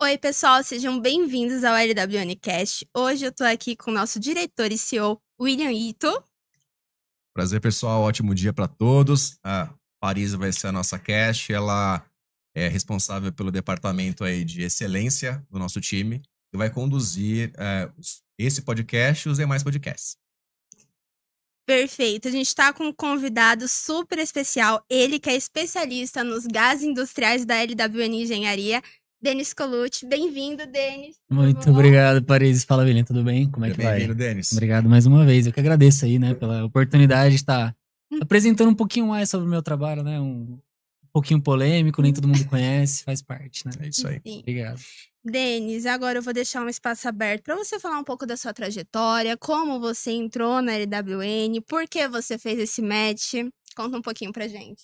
Oi, pessoal, sejam bem-vindos ao LWN Cast. Hoje eu tô aqui com o nosso diretor e CEO, William Ito. Prazer, pessoal. Ótimo dia para todos. A Paris vai ser a nossa cast. Ela é responsável pelo departamento aí de excelência do nosso time e vai conduzir esse podcast e os demais podcasts. Perfeito, a gente tá com um convidado super especial, ele que é especialista nos gases industriais da LWN Engenharia, Denis Colucci. Bem-vindo, Denis. Muito obrigado, Paris. Fala, William, tudo bem? Como é que vai? Bem-vindo, Denis. Obrigado mais uma vez. Eu que agradeço aí, né, pela oportunidade de estar apresentando um pouquinho mais sobre o meu trabalho, né? Um pouquinho polêmico, nem todo mundo conhece, faz parte, né? É isso aí. Sim. Obrigado. Denis, agora eu vou deixar um espaço aberto para você falar um pouco da sua trajetória, como você entrou na LWN, por que você fez esse match. Conta um pouquinho pra gente.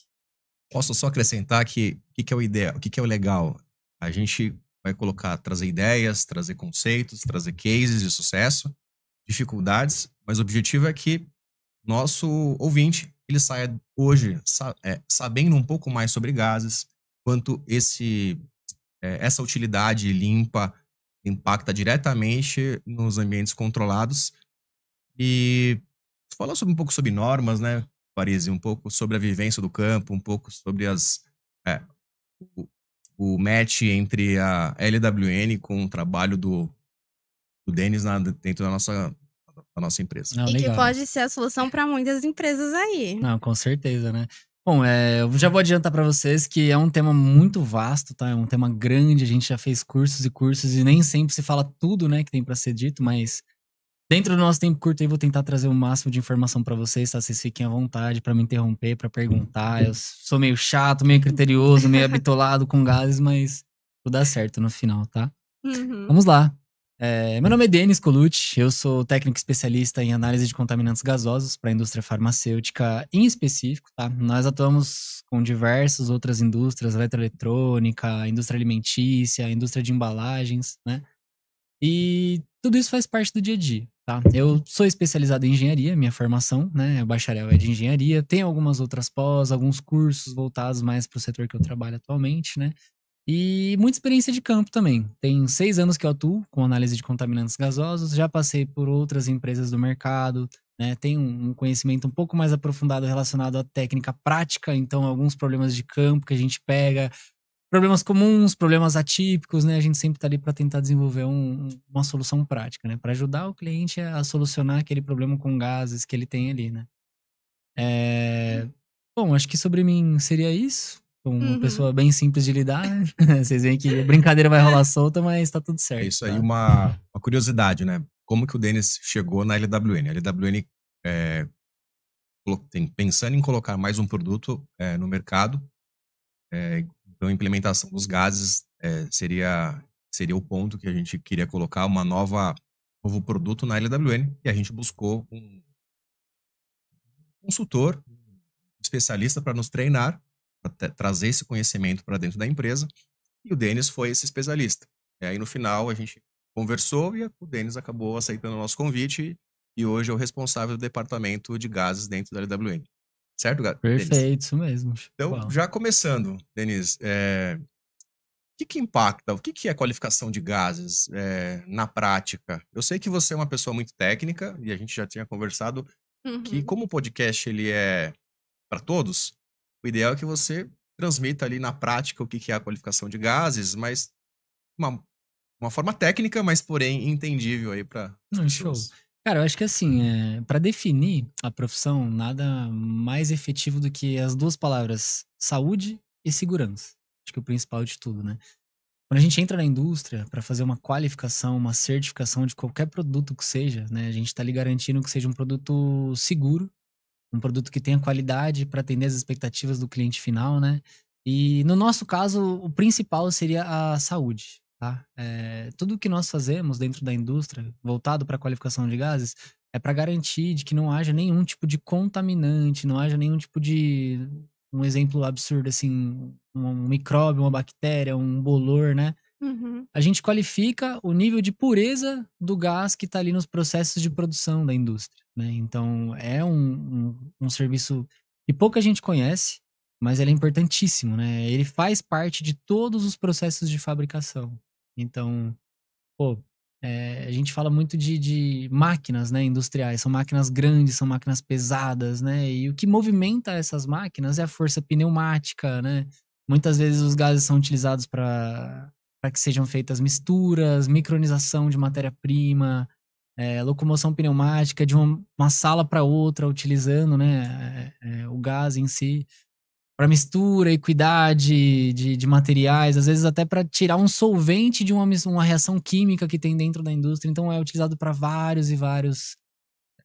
Posso só acrescentar que o que é o ideal, o que é o legal? A gente vai trazer ideias, trazer conceitos, trazer cases de sucesso, dificuldades, mas o objetivo é que nosso ouvinte ele saia hoje sabendo um pouco mais sobre gases, quanto essa utilidade limpa impacta diretamente nos ambientes controlados. E falar um pouco sobre normas, né, Paris, um pouco sobre a vivência do campo, um pouco sobre o match entre a LWN com o trabalho do Denis dentro da nossa empresa. Não, E legal. que pode ser a solução para muitas empresas aí. Não, com certeza, né? Bom, eu já vou adiantar para vocês que é um tema muito vasto, tá? É um tema grande, a gente já fez cursos e cursos e nem sempre se fala tudo, né, que tem para ser dito, mas dentro do nosso tempo curto aí vou tentar trazer o máximo de informação para vocês, tá? Vocês fiquem à vontade para me interromper, para perguntar. Eu sou meio chato, meio criterioso, meio habitolado com gases, mas tudo dá certo no final, tá? Uhum. Vamos lá. Meu nome é Denis Colucci, eu sou técnico especialista em análise de contaminantes gasosos para a indústria farmacêutica em específico, tá? Nós atuamos com diversas outras indústrias, eletroeletrônica, indústria alimentícia, indústria de embalagens, né? E tudo isso faz parte do dia a dia, tá? Eu sou especializado em engenharia, minha formação, né? O bacharel é de engenharia, tem algumas outras pós, alguns cursos voltados mais para o setor que eu trabalho atualmente, né? E muita experiência de campo também. Tem 6 anos que eu atuo com análise de contaminantes gasosos, já passei por outras empresas do mercado, né? Tenho um conhecimento um pouco mais aprofundado relacionado à técnica prática, então alguns problemas de campo que a gente pega, problemas comuns, problemas atípicos, né? A gente sempre tá ali para tentar desenvolver uma solução prática, né? Para ajudar o cliente a solucionar aquele problema com gases que ele tem ali, né? Bom, acho que sobre mim seria isso. Sou uma pessoa bem simples de lidar. Vocês veem que a brincadeira vai rolar solta, mas tá tudo certo. É isso aí, tá? uma curiosidade, né? Como que o Denis chegou na LWN? A LWN pensando em colocar mais um produto no mercado, então a implementação dos gases seria o ponto que a gente queria colocar novo produto na LWN, e a gente buscou um consultor, especialista para nos treinar, para trazer esse conhecimento para dentro da empresa, e o Denis foi esse especialista. E aí no final a gente conversou e o Denis acabou aceitando o nosso convite e hoje é o responsável do departamento de gases dentro da LWN. Certo, Denis? Perfeito, isso mesmo. Então, Uau. já começando, Denis, o que impacta, o que é qualificação de gases na prática? Eu sei que você é uma pessoa muito técnica e a gente já tinha conversado que como o podcast ele é para todos, o ideal é que você transmita ali na prática o que é a qualificação de gases, mas uma forma técnica, mas porém entendível aí para as Show. pessoas. Cara, eu acho que assim, para definir a profissão, nada mais efetivo do que as duas palavras saúde e segurança. Acho que é o principal de tudo, né? Quando a gente entra na indústria para fazer uma qualificação, uma certificação de qualquer produto que seja, né? A gente tá ali garantindo que seja um produto seguro, um produto que tenha qualidade para atender as expectativas do cliente final, né? E no nosso caso, o principal seria a saúde, tá? Tudo que nós fazemos dentro da indústria, voltado para a qualificação de gases, é para garantir de que não haja nenhum tipo de contaminante, não haja nenhum tipo de, um exemplo absurdo assim, um micróbio, uma bactéria, um bolor, né? A gente qualifica o nível de pureza do gás que está ali nos processos de produção da indústria, né? Então, é um serviço que pouca gente conhece, mas ele é importantíssimo, né? Ele faz parte de todos os processos de fabricação. Então, pô, a gente fala muito de máquinas, né, industriais. São máquinas grandes, são máquinas pesadas, né? E o que movimenta essas máquinas é a força pneumática, né? Muitas vezes os gases são utilizados para que sejam feitas misturas, micronização de matéria-prima, locomoção pneumática de uma sala para outra, utilizando, né, o gás em si, para mistura, equidade de materiais, às vezes até para tirar um solvente de uma reação química que tem dentro da indústria. Então é utilizado para vários e vários.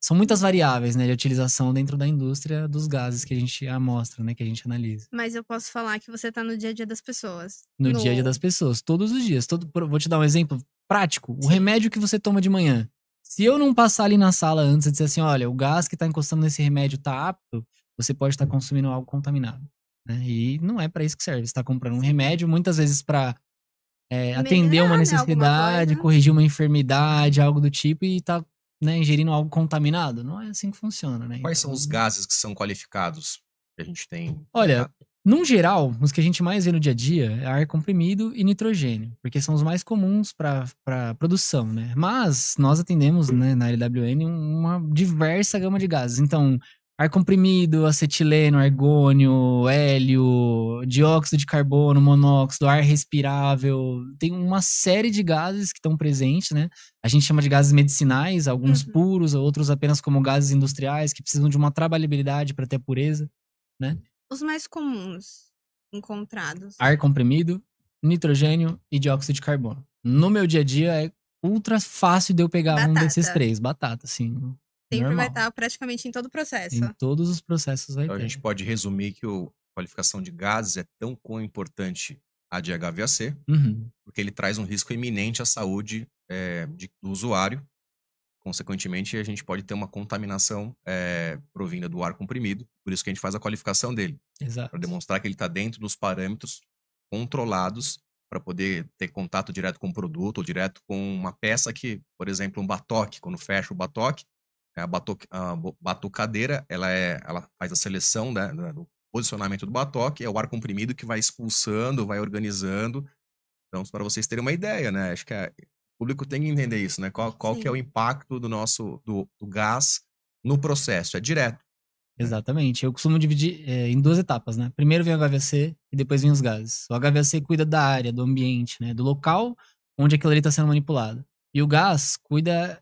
São muitas variáveis, né, de utilização dentro da indústria dos gases que a gente amostra, né, que a gente analisa. Mas eu posso falar que você tá no dia a dia das pessoas. No dia a dia das pessoas, todos os dias. Vou te dar um exemplo prático. O Sim. remédio que você toma de manhã. Se eu não passar ali na sala antes e dizer assim, olha, o gás que tá encostando nesse remédio tá apto, você pode estar consumindo algo contaminado, né? E não é para isso que serve. Você tá comprando um remédio, muitas vezes para atender uma Melhorar, né, alguma necessidade, coisa. corrigir uma enfermidade, algo do tipo, e tá, né, ingerindo algo contaminado. Não é assim que funciona, né? Quais Então, são os gases que são qualificados que a gente tem? olha, num geral, os que a gente mais vê no dia a dia é ar comprimido e nitrogênio, porque são os mais comuns para produção, né? Mas nós atendemos, né, na LWN uma diversa gama de gases. Então, ar comprimido, acetileno, argônio, hélio, dióxido de carbono, monóxido, ar respirável. Tem uma série de gases que estão presentes, né? A gente chama de gases medicinais, alguns puros, outros apenas como gases industriais, que precisam de uma trabalhabilidade para ter a pureza, né? Os mais comuns encontrados. Ar comprimido, nitrogênio e dióxido de carbono. No meu dia a dia é ultra fácil de eu pegar um desses três. Batata, assim. Sempre normal. vai estar praticamente em todo o processo. Em todos os processos vai Então ter. a gente pode resumir que a qualificação de gases é tão quão importante a de HVAC, Uhum. porque ele traz um risco iminente à saúde do usuário. Consequentemente, a gente pode ter uma contaminação provinda do ar comprimido. Por isso que a gente faz a qualificação dele. Exato. Para demonstrar que ele está dentro dos parâmetros controlados para poder ter contato direto com o produto ou direto com uma peça que, por exemplo, um batoque. Quando fecha o batoque, a batucadeira, ela faz a seleção do posicionamento do batoque, é o ar comprimido que vai expulsando, vai organizando. Então, para vocês terem uma ideia, né? Acho que o público tem que entender isso, né? Qual que é o impacto do gás no processo? É direto. Exatamente. Eu costumo dividir em duas etapas, né? Primeiro vem o HVAC e depois vem os gases. O HVAC cuida da área, do ambiente, né? Do local onde aquilo ali está sendo manipulado. E o gás cuida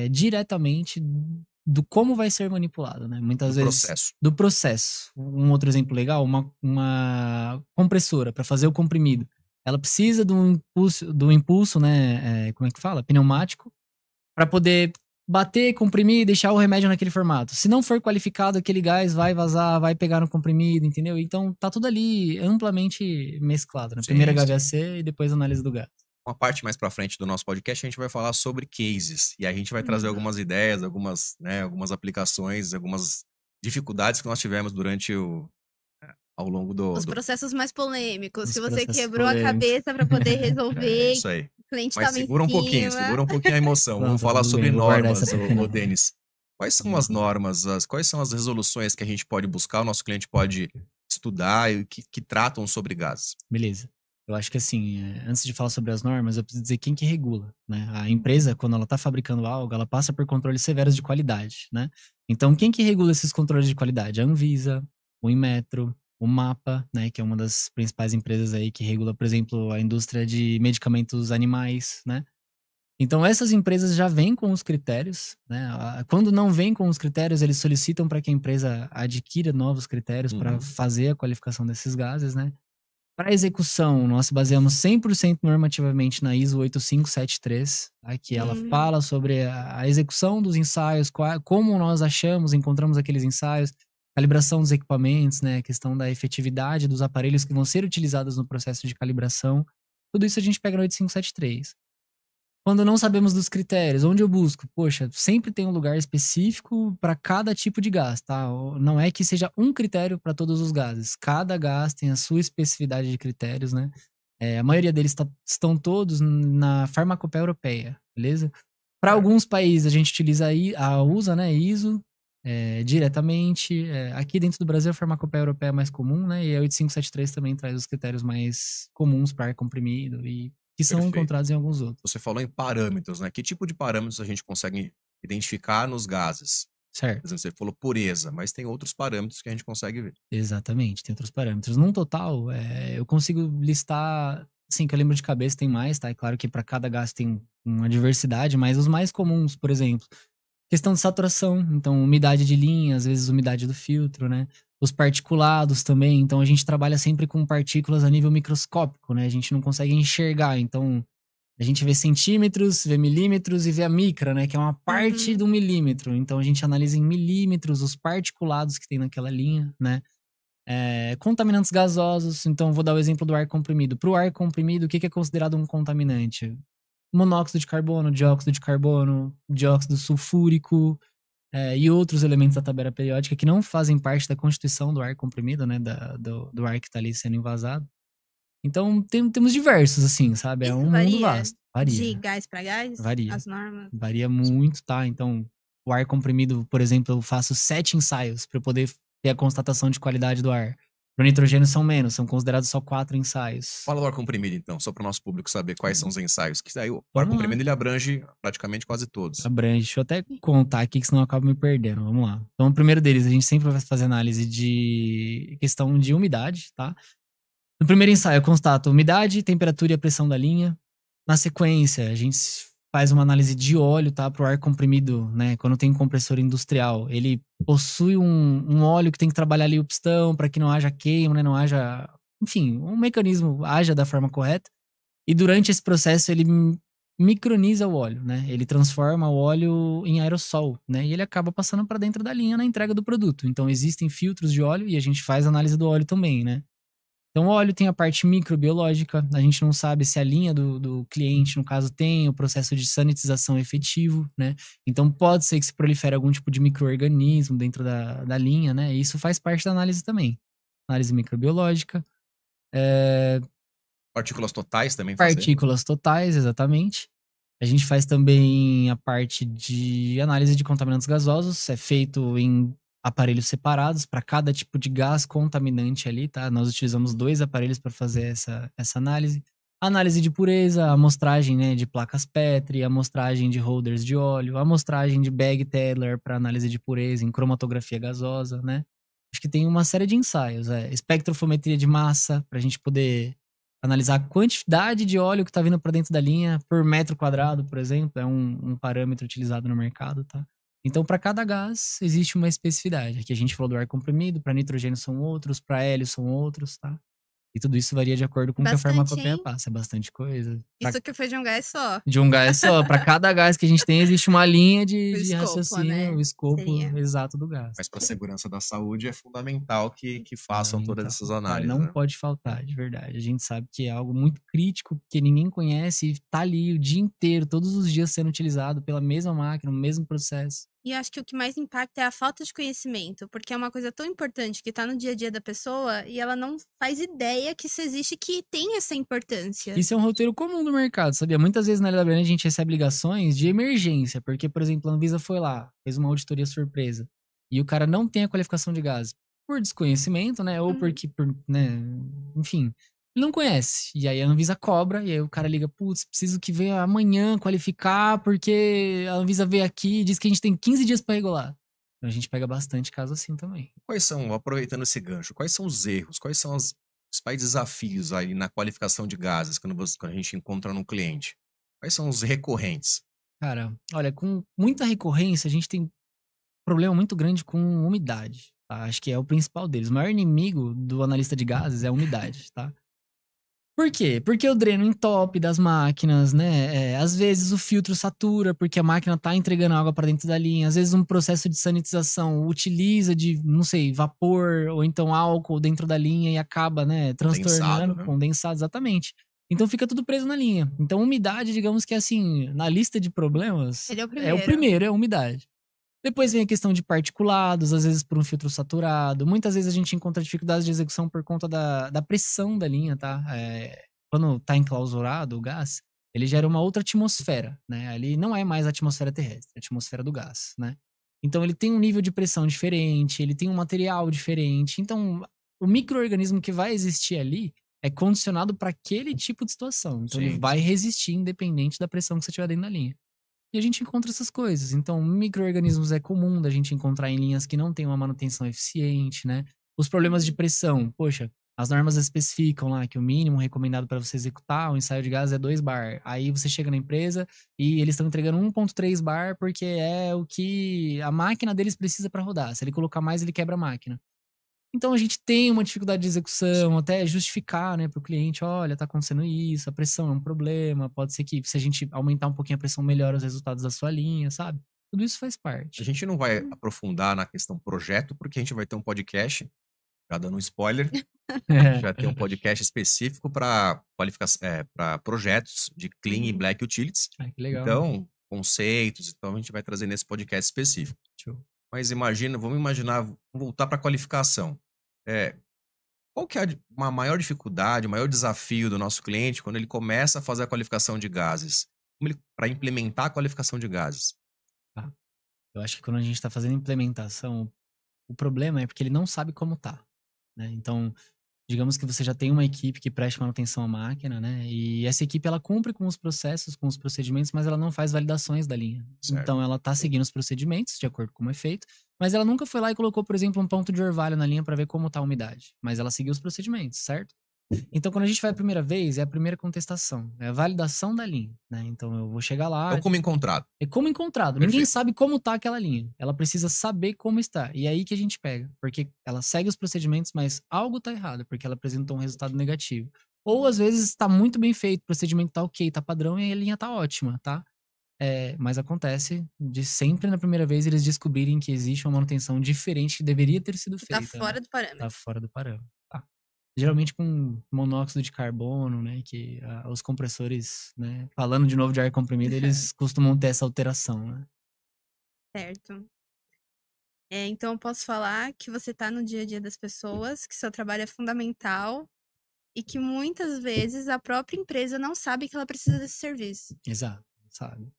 diretamente do como vai ser manipulado, né? Muitas vezes Processo. do processo. Um outro exemplo legal, uma compressora para fazer o comprimido. Ela precisa do impulso, né? Como é que fala? Pneumático, para poder bater, comprimir e deixar o remédio naquele formato. Se não for qualificado, aquele gás vai vazar, vai pegar no comprimido, entendeu? Então tá tudo ali amplamente mesclado, né? Primeiro HVAC e depois análise do gás. Uma parte mais pra frente do nosso podcast, a gente vai falar sobre cases. E a gente vai trazer algumas ideias, algumas aplicações, algumas dificuldades que nós tivemos durante ao longo Os processos mais polêmicos, Os que você processos quebrou a polêmicos. cabeça pra poder resolver. isso aí. O cliente Mas tava em segura um pouquinho a emoção. Não, Vamos tá falar tudo sobre bem, vou guardar normas, essa pra final. Denis. Quais são as normas, quais são as resoluções que a gente pode buscar, o nosso cliente pode estudar e que tratam sobre gases? Beleza. Eu acho que assim, antes de falar sobre as normas, eu preciso dizer quem que regula, né? A empresa, quando ela tá fabricando algo, ela passa por controles severos de qualidade, né? Então, quem que regula esses controles de qualidade? A Anvisa, o Inmetro, o MAPA, né? Que é uma das principais empresas aí que regula, por exemplo, a indústria de medicamentos animais, né? Então, essas empresas já vêm com os critérios, né? Quando não vêm com os critérios, eles solicitam para que a empresa adquira novos critérios para fazer a qualificação desses gases, né? Para execução, nós baseamos 100% normativamente na ISO 8573, tá? Que ela fala sobre a execução dos ensaios, como nós encontramos aqueles ensaios, calibração dos equipamentos, né? A questão da efetividade dos aparelhos que vão ser utilizados no processo de calibração. Tudo isso a gente pega no 8573. Quando não sabemos dos critérios, onde eu busco? Poxa, sempre tem um lugar específico para cada tipo de gás, tá? Não é que seja um critério para todos os gases. Cada gás tem a sua especificidade de critérios, né? A maioria deles estão todos na farmacopeia europeia, beleza? Para alguns países a gente usa, né, ISO diretamente. Aqui dentro do Brasil a farmacopeia europeia é mais comum, né? E a 8573 também traz os critérios mais comuns para ar comprimido e que são Perfeito. encontrados em alguns outros. Você falou em parâmetros, né? Que tipo de parâmetros a gente consegue identificar nos gases? Por Certo. exemplo, você falou pureza, mas tem outros parâmetros que a gente consegue ver. Exatamente, tem outros parâmetros. Num total, eu consigo listar, assim, que eu lembro de cabeça, tem mais, tá? É claro que para cada gás tem uma diversidade, mas os mais comuns, por exemplo, questão de saturação, então umidade de linha, às vezes umidade do filtro, né? Os particulados também, então a gente trabalha sempre com partículas a nível microscópico, né? A gente não consegue enxergar, então a gente vê centímetros, vê milímetros e vê a micra, né? Que é uma parte do milímetro. Então a gente analisa em milímetros os particulados que tem naquela linha, né? Contaminantes gasosos, então vou dar o exemplo do ar comprimido. Para o ar comprimido, o que é considerado um contaminante? Monóxido de carbono, dióxido sulfúrico, e outros elementos da tabela periódica que não fazem parte da constituição do ar comprimido, né? Do ar que está ali sendo invasado. Então, temos diversos, assim, sabe? É Isso um mundo varia vasto. de Varia, gás para gás? varia. As normas? Varia muito, tá? Então, o ar comprimido, por exemplo, eu faço 7 ensaios para eu poder ter a constatação de qualidade do ar. Para o nitrogênio são menos, são considerados só 4 ensaios. Fala do ar comprimido, então, só para o nosso público saber quais são os ensaios. Que daí o ar Vamos lá. comprimido ele abrange praticamente quase todos. Abrange. Deixa eu até contar aqui, que senão eu acabo me perdendo. Vamos lá. Então, o primeiro deles, a gente sempre vai fazer análise de questão de umidade, tá? No primeiro ensaio, eu constato umidade, temperatura e a pressão da linha. Na sequência, a gente faz uma análise de óleo, tá? Para o ar comprimido, né? Quando tem um compressor industrial, ele possui um óleo que tem que trabalhar ali o pistão para que não haja queima, né? Não haja, enfim, um mecanismo haja da forma correta. E durante esse processo, ele microniza o óleo, né? Ele transforma o óleo em aerossol, né? E ele acaba passando para dentro da linha na entrega do produto. Então, existem filtros de óleo e a gente faz análise do óleo também, né? Então, o óleo tem a parte microbiológica, a gente não sabe se a linha do cliente, no caso, tem o processo de sanitização efetivo, né? Então, pode ser que se prolifere algum tipo de micro-organismo dentro da linha, né? E isso faz parte da análise também. Análise microbiológica. Partículas totais também fazer. Partículas totais, exatamente. A gente faz também a parte de análise de contaminantes gasosos, é feito em aparelhos separados para cada tipo de gás contaminante ali, tá? Nós utilizamos 2 aparelhos para fazer essa análise. Análise de pureza, amostragem, né, de placas Petri, amostragem de holders de óleo, amostragem de bag Tedlar para análise de pureza em cromatografia gasosa, né? Acho que tem uma série de ensaios, espectrofometria de massa para a gente poder analisar a quantidade de óleo que está vindo para dentro da linha por metro quadrado, por exemplo, é um parâmetro utilizado no mercado, tá? Então, para cada gás, existe uma especificidade. Aqui a gente falou do ar comprimido, para nitrogênio são outros, para hélio são outros, tá? E tudo isso varia de acordo com o que a Bastante, farmacopeia hein? passa. É bastante coisa. Isso que foi de um gás só. De um gás só. Para cada gás que a gente tem, existe uma linha de escopo, raciocínio, né? o escopo Seria. exato do gás. Mas para a segurança da saúde é fundamental que façam todas essas análises. Não né? pode faltar, de verdade. A gente sabe que é algo muito crítico, que ninguém conhece e tá ali o dia inteiro, todos os dias sendo utilizado pela mesma máquina, o mesmo processo. E eu acho que o que mais impacta é a falta de conhecimento, porque é uma coisa tão importante que tá no dia a dia da pessoa e ela não faz ideia que isso existe, que tem essa importância. Isso é um roteiro comum do mercado, sabia? Muitas vezes na LWN a gente recebe ligações de emergência, porque, por exemplo, a Anvisa foi lá, fez uma auditoria surpresa, e o cara não tem a qualificação de gás por desconhecimento, né? Ou porque, né? Enfim, ele não conhece. E aí a Anvisa cobra, e aí o cara liga, putz, preciso que venha amanhã qualificar, porque a Anvisa veio aqui e diz que a gente tem 15 dias para regular. Então a gente pega bastante caso assim também. Quais são, aproveitando esse gancho, quais são os erros, quais são os principais desafios aí na qualificação de gases quando a gente encontra no cliente? Quais são os recorrentes? Cara, olha, com muita recorrência, a gente tem problema muito grande com umidade, tá? Acho que é o principal deles. O maior inimigo do analista de gases é a umidade, tá? Por quê? Porque o dreno entope das máquinas, né? Às vezes o filtro satura porque a máquina tá entregando água para dentro da linha. Às vezes um processo de sanitização utiliza de, não sei, vapor ou então álcool dentro da linha e acaba, né, transtornando, condensado, exatamente. Então fica tudo preso na linha. Então umidade, digamos que assim, na lista de problemas, Ele é o primeiro, é a umidade. Depois vem a questão de particulados, às vezes por um filtro saturado. Muitas vezes a gente encontra dificuldades de execução por conta da pressão da linha, tá? Quando tá enclausurado o gás, ele gera uma outra atmosfera, né? Ali não é mais a atmosfera terrestre, é a atmosfera do gás, né? Então ele tem um nível de pressão diferente, ele tem um material diferente. Então o micro-organismo que vai existir ali é condicionado para aquele tipo de situação. Então ele Sim, vai sim. resistir independente da pressão que você tiver dentro da linha. E a gente encontra essas coisas. Então, micro-organismos é comum da gente encontrar em linhas que não tem uma manutenção eficiente, né? Os problemas de pressão, poxa, as normas especificam lá que o mínimo recomendado para você executar um ensaio de gases é 2 bar. Aí você chega na empresa e eles estão entregando 1,3 bar porque é o que a máquina deles precisa para rodar. Se ele colocar mais, ele quebra a máquina. Então a gente tem uma dificuldade de execução, até justificar, né, para o cliente, olha, tá acontecendo isso, a pressão é um problema, pode ser que se a gente aumentar um pouquinho a pressão, melhora os resultados da sua linha, sabe? Tudo isso faz A parte. gente não vai aprofundar na questão projeto, porque a gente vai ter um podcast, já dando um spoiler, já tem um podcast específico para para projetos de Clean e Black Utilities. Ah, que legal. Então, conceitos, então a gente vai trazer nesse podcast específico. Show. Mas vamos imaginar, vamos voltar para a qualificação. Qual que é uma maior dificuldade, o maior desafio do nosso cliente quando ele começa a fazer a qualificação de gases? Para implementar a qualificação de gases? Tá. Eu acho que quando a gente está fazendo implementação, o problema é porque ele não sabe como tá, né? Então, digamos que você já tem uma equipe que preste manutenção à máquina, né? E essa equipe ela cumpre com os processos, com os procedimentos, mas ela não faz validações da linha. Certo. Então ela tá seguindo os procedimentos de acordo com como é feito, mas ela nunca foi lá e colocou, por exemplo, um ponto de orvalho na linha para ver como tá a umidade. Mas ela seguiu os procedimentos, certo? Então quando a gente vai a primeira vez, é a primeira contestação, é a validação da linha, né? Então eu vou chegar lá, Então, como encontrado? é como encontrado. Perfeito. Ninguém sabe como tá aquela linha. Ela precisa saber como está. E é aí que a gente pega. Porque ela segue os procedimentos, mas algo tá errado, porque ela apresentou um resultado negativo. Ou às vezes tá muito bem feito, o procedimento tá ok, tá padrão e a linha tá ótima, tá? Mas acontece de sempre na primeira vez eles descobrirem que existe uma manutenção diferente que deveria ter sido Tá feita. fora Né? do parâmetro. Tá fora do parâmetro. Tá. Geralmente com monóxido de carbono, né? Que os compressores, né? Falando de novo de ar comprimido, eles costumam ter essa alteração, né? Certo. Então eu posso falar que você tá no dia a dia das pessoas, que seu trabalho é fundamental e que muitas vezes a própria empresa não sabe que ela precisa desse serviço. Exato, sabe?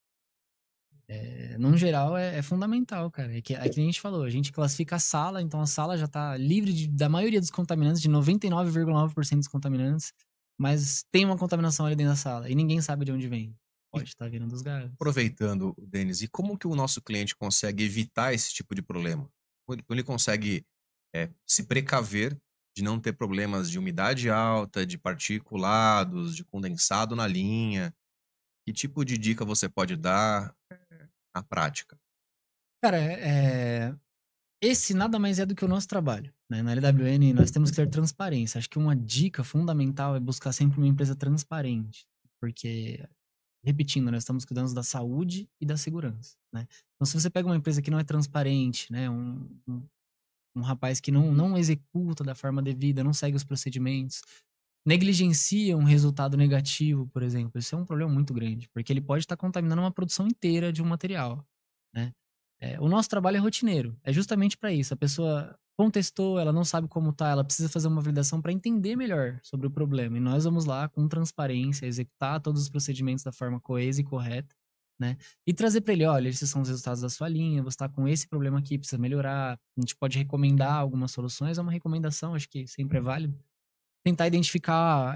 Num geral, é fundamental, cara. É que a gente falou, a gente classifica a sala, então a sala já tá livre da maioria dos contaminantes, de 99,9% dos contaminantes, mas tem uma contaminação ali dentro da sala e ninguém sabe de onde vem. Pode estar vindo dos gases. Aproveitando, Denis, e como que o nosso cliente consegue evitar esse tipo de problema? Como ele consegue se precaver de não ter problemas de umidade alta, de particulados, de condensado na linha? Que tipo de dica você pode dar na prática? Cara, esse nada mais é do que o nosso trabalho, né? Na LWN, nós temos que ter transparência. Acho que uma dica fundamental é buscar sempre uma empresa transparente, porque, repetindo, nós estamos cuidando da saúde e da segurança, né? Então, se você pega uma empresa que não é transparente, né? Um rapaz que não executa da forma devida, não segue os procedimentos, negligencia um resultado negativo, por exemplo, isso é um problema muito grande, porque ele pode estar contaminando uma produção inteira de um material, né? O nosso trabalho é rotineiro, é justamente para isso. A pessoa contestou, ela não sabe como tá, ela precisa fazer uma validação para entender melhor sobre o problema. E nós vamos lá com transparência, executar todos os procedimentos da forma coesa e correta, né? E trazer para ele, olha, esses são os resultados da sua linha, você está com esse problema aqui, precisa melhorar. A gente pode recomendar algumas soluções, é uma recomendação, acho que sempre é válido. Tentar identificar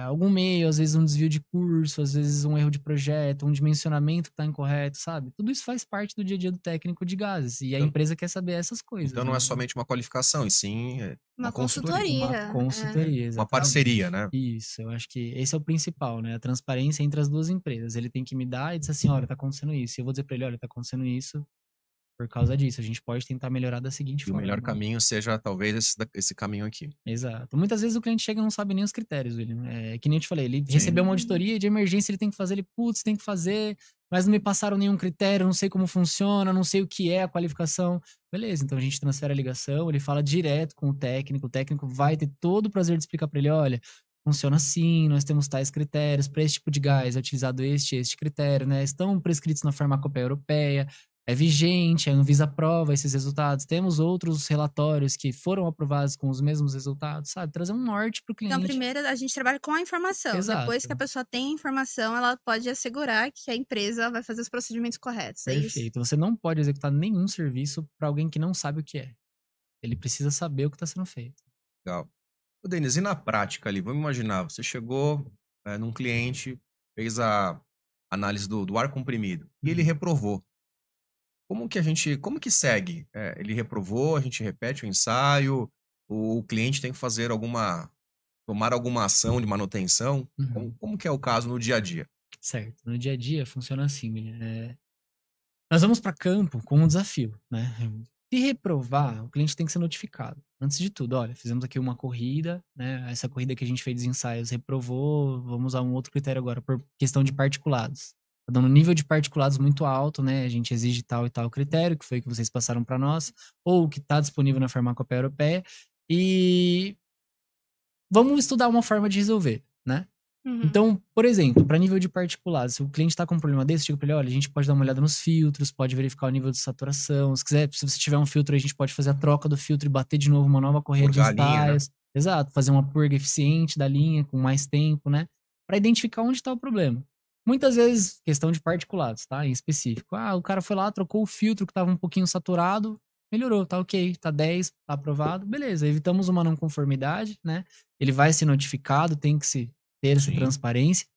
algum meio, às vezes um desvio de curso, às vezes um erro de projeto, um dimensionamento que está incorreto, sabe? Tudo isso faz parte do dia a dia do técnico de gases. E a empresa quer saber essas coisas. Então não né? é somente uma qualificação, e sim Uma uma consultoria. Uma consultoria, Uma exatamente. parceria, né? Isso, eu acho que esse é o principal, né? A transparência entre as duas empresas. Ele tem que me dar e dizer assim, olha, tá acontecendo isso. E eu vou dizer pra ele, olha, tá acontecendo isso por causa disso. A gente pode tentar melhorar da seguinte E o forma. melhor caminho seja talvez esse caminho aqui. Exato. Muitas vezes o cliente chega e não sabe nem os critérios, William. Que nem eu te falei, ele recebeu uma auditoria de emergência, ele tem que fazer, ele, putz, tem que fazer, mas não me passaram nenhum critério, não sei como funciona, não sei o que é a qualificação. Beleza, então a gente transfere a ligação, ele fala direto com o técnico vai ter todo o prazer de explicar para ele, olha, funciona assim, nós temos tais critérios, para esse tipo de gás é utilizado este critério, né? Estão prescritos na farmacopeia europeia, é vigente, a Anvisa aprova esses resultados. Temos outros relatórios que foram aprovados com os mesmos resultados, sabe? Trazer um norte para o cliente. Então, primeiro a gente trabalha com a informação. Exato. Depois que a pessoa tem a informação, ela pode assegurar que a empresa vai fazer os procedimentos corretos. É isso? Perfeito. Você não pode executar nenhum serviço para alguém que não sabe o que é. Ele precisa saber o que está sendo feito. Legal. Ô, Denis, e na prática ali, vamos imaginar, você chegou num cliente, fez a análise do ar comprimido e ele reprovou. Como que segue? Ele reprovou, a gente repete o ensaio, o cliente tem que tomar alguma ação de manutenção? Uhum. Como que é o caso no dia a dia? Certo. No dia a dia funciona assim, William. Nós vamos para campo com um desafio, né? Se reprovar, o cliente tem que ser notificado. Antes de tudo, olha, fizemos aqui uma corrida, né? Essa corrida que a gente fez dos ensaios reprovou, vamos usar um outro critério agora, por questão de particulados. Tá dando um nível de particulados muito alto, né? A gente exige tal e tal critério, que foi que vocês passaram para nós, ou que está disponível na farmacopéia europeia, e vamos estudar uma forma de resolver, né? Uhum. Então, por exemplo, para nível de particulados, se o cliente está com um problema desse, chega para ele, olha, a gente pode dar uma olhada nos filtros, pode verificar o nível de saturação. Se quiser, se você tiver um filtro, a gente pode fazer a troca do filtro e bater de novo uma nova correia de Purgar a linha, né? ensaios. Exato, fazer uma purga eficiente da linha com mais tempo, né? Para identificar onde está o problema. Muitas vezes, questão de particulados, tá? Em específico. O cara foi lá, trocou o filtro que estava um pouquinho saturado, melhorou, tá ok, tá 10, tá aprovado, beleza, evitamos uma não conformidade, né? Ele vai ser notificado, tem que se ter essa Sim. transparência.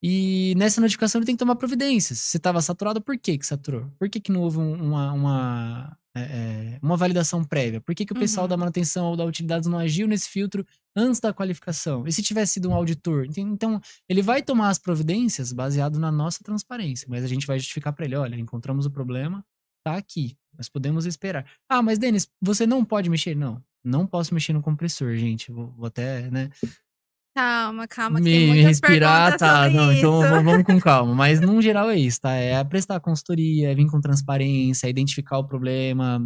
E nessa notificação ele tem que tomar providências. Se estava saturado, por que saturou? Por que não houve uma validação prévia? Por que o pessoal da manutenção ou da utilidades não agiu nesse filtro antes da qualificação? E se tivesse sido um auditor? Então, ele vai tomar as providências baseado na nossa transparência, mas a gente vai justificar para ele, olha, encontramos o problema, tá aqui, nós podemos esperar. Mas Denis, você não pode mexer? Não posso mexer no compressor, gente. Vou até, né? Calma, que tem Me muitas respirar, perguntas tá. sobre Não, então isso. vamos com calma. Mas, no geral, é isso, tá? É prestar consultoria, vir com transparência, identificar o problema,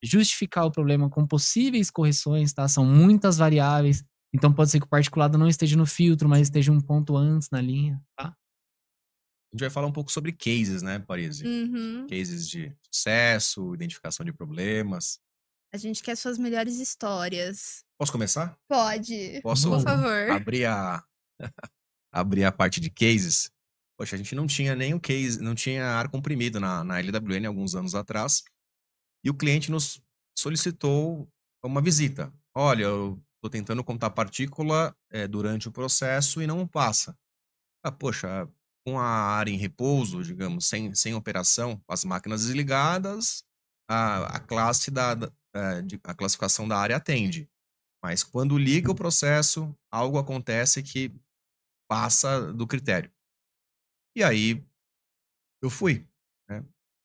justificar o problema com possíveis correções, tá? São muitas variáveis. Então, pode ser que o particulado não esteja no filtro, mas esteja um ponto antes na linha, tá? A gente vai falar um pouco sobre cases, né, Parisi? Uhum. Cases de sucesso, identificação de problemas. A gente quer suas melhores histórias. Posso começar? Pode. Posso Por favor. abrir a parte de cases? Poxa, a gente não tinha nenhum case, não tinha ar comprimido na LWN alguns anos atrás. E o cliente nos solicitou uma visita. Olha, eu estou tentando contar partícula durante o processo e não passa. Poxa, com a área em repouso, digamos, sem operação, as máquinas desligadas, a classificação da área atende. Mas quando liga o processo, algo acontece que passa do critério. E aí eu fui, né?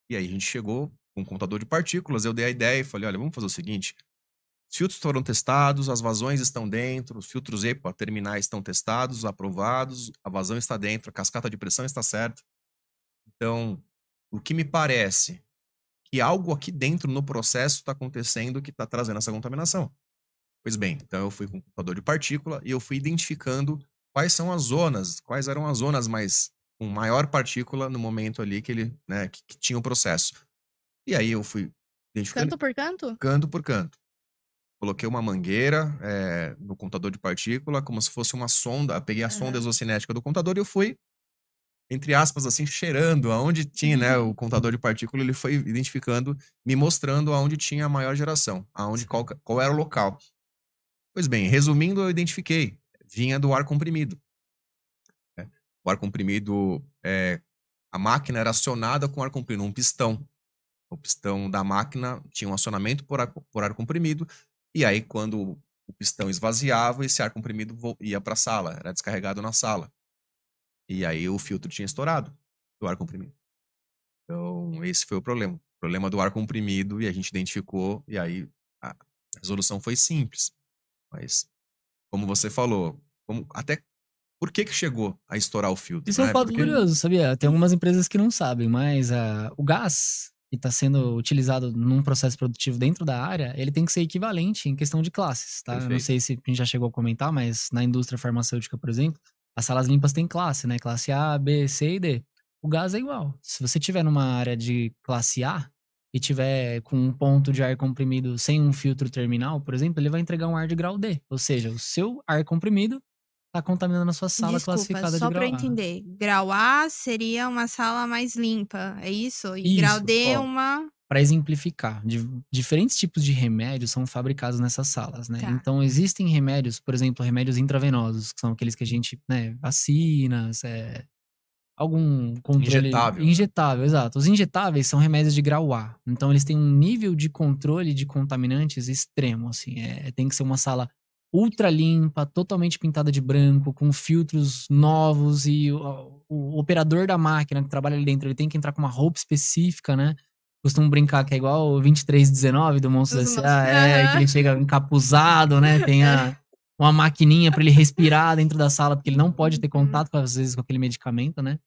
E aí a gente chegou com um contador de partículas, eu dei a ideia e falei, olha, vamos fazer o seguinte, os filtros foram testados, as vazões estão dentro, os filtros EPA terminais estão testados, aprovados, a vazão está dentro, a cascata de pressão está certa. Então, o que me parece que algo aqui dentro no processo está acontecendo que está trazendo essa contaminação. Pois bem, então eu fui com o contador de partícula e eu fui identificando quais eram as zonas com maior partícula no momento ali que ele, né, que tinha o processo. E aí eu fui identificando Canto por canto? canto por canto. Coloquei uma mangueira no contador de partícula, como se fosse uma sonda. Peguei a sonda exocinética do contador e eu fui, entre aspas, assim, cheirando aonde tinha, né, o contador de partícula. Ele foi identificando, me mostrando aonde tinha a maior geração, qual era o local. Pois bem, resumindo, eu identifiquei. Vinha do ar comprimido. O ar comprimido, a máquina era acionada com ar comprimido, um pistão. O pistão da máquina tinha um acionamento por ar comprimido. E aí, quando o pistão esvaziava, esse ar comprimido ia para a sala, era descarregado na sala. E aí o filtro tinha estourado do ar comprimido. Então, esse foi o problema. O problema do ar comprimido, e a gente identificou, e aí a resolução foi simples. Mas, como você falou, até por que chegou a estourar o filtro? Isso é um né? fato Porque curioso, sabia? Tem algumas empresas que não sabem, mas o gás que está sendo utilizado num processo produtivo dentro da área, ele tem que ser equivalente em questão de classes, tá? Eu não sei se a gente já chegou a comentar, mas na indústria farmacêutica, por exemplo, as salas limpas têm classe, né? Classe A, B, C e D. O gás é igual. Se você tiver numa área de classe A e tiver com um ponto de ar comprimido sem um filtro terminal, por exemplo, ele vai entregar um ar de grau D. Ou seja, o seu ar comprimido está contaminando a sua sala classificada de Só grau para A. entender. Grau A seria uma sala mais limpa, é isso? E Isso, grau D ó, uma... para exemplificar, diferentes tipos de remédios são fabricados nessas salas, né? Tá. Então, existem remédios, por exemplo, remédios intravenosos, que são aqueles que a gente, né, vacinas, algum controle Injetável, né? injetável, exato. Os injetáveis são remédios de grau A. Então, eles têm um nível de controle de contaminantes extremo, assim. Tem que ser uma sala ultra limpa, totalmente pintada de branco, com filtros novos e o operador da máquina que trabalha ali dentro, ele tem que entrar com uma roupa específica, né? Costumo brincar que é igual o 2319 do Monstros Dos S.A., monstros. que ele chega encapuzado, né? Tem uma maquininha pra ele respirar dentro da sala, porque ele não pode ter contato, às vezes, com aquele medicamento, né?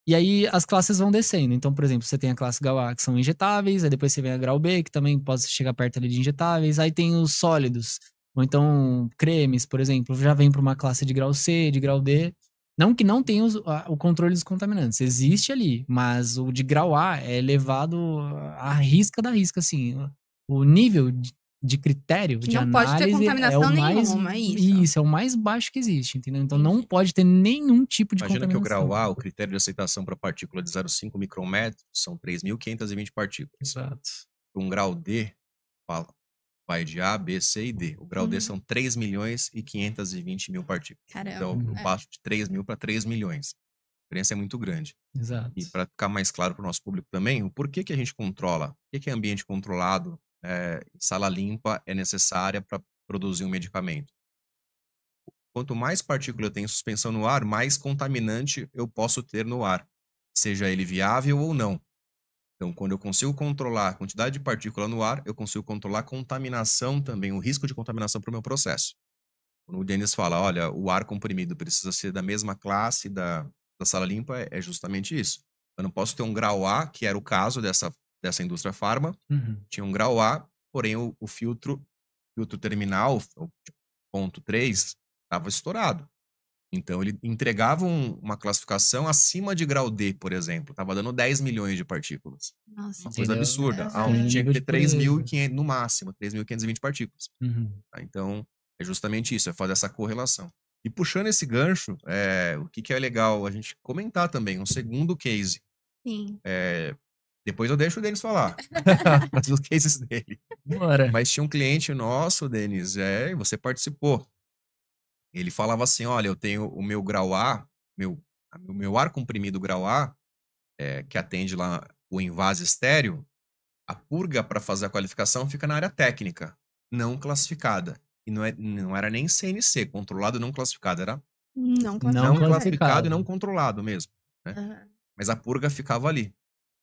E aí as classes vão descendo. Então, por exemplo, você tem a classe grau A, que são injetáveis, aí depois você vem a grau B, que também pode chegar perto ali de injetáveis, aí tem os sólidos, ou então cremes, por exemplo, já vem para uma classe de grau C, de grau D. Não que não tenha o controle dos contaminantes, existe ali, mas o de grau A é levado à risca da risca, assim. O nível de critério Que de não pode ter análise é contaminação o mais. nenhuma, é isso. Isso, é o mais baixo que existe, entendeu? Então não Entendi. pode ter nenhum tipo de Imagina que o contaminação. grau A, o critério de aceitação para partícula de 0,5 micrômetros, são 3.520 partículas. Exato. Um grau D vai de A, B, C e D. O grau D são 3.520.000 partículas. Caramba. Então, eu passo de 3 mil para 3 milhões. A diferença é muito grande. Exato. E para ficar mais claro para o nosso público também, o porquê que a gente controla, por que é ambiente controlado, sala limpa é necessária para produzir um medicamento. Quanto mais partícula eu tenho em suspensão no ar, mais contaminante eu posso ter no ar, seja ele viável ou não. Então, quando eu consigo controlar a quantidade de partícula no ar, eu consigo controlar a contaminação também, o risco de contaminação para o meu processo. Quando o Denis fala, olha, o ar comprimido precisa ser da mesma classe da sala limpa, é justamente isso. Eu não posso ter um grau A, que era o caso dessa indústria farma, tinha um grau A, porém o filtro terminal, o ponto 3, estava estourado. Então, ele entregava uma classificação acima de grau D, por exemplo. Estava dando 10 milhões de partículas. Nossa. Uma coisa absurda. Aham. Onde tinha que ter Nível de pureza. 3.500, no máximo, 3.520 partículas. Tá? Então, é justamente isso, é fazer essa correlação. E puxando esse gancho, o que é legal a gente comentar também, um segundo case. Sim. Depois eu deixo o Denis falar, os cases dele. Bora. Mas tinha um cliente nosso, Denis, você participou. Ele falava assim, olha, eu tenho o meu grau A, o meu ar comprimido grau A, que atende lá o invase estéreo, a purga para fazer a qualificação fica na área técnica, não classificada. E não era nem CNC, controlado não classificado, era Não Não não classificado. classificado e não controlado mesmo. Né? Aham. Mas a purga ficava ali.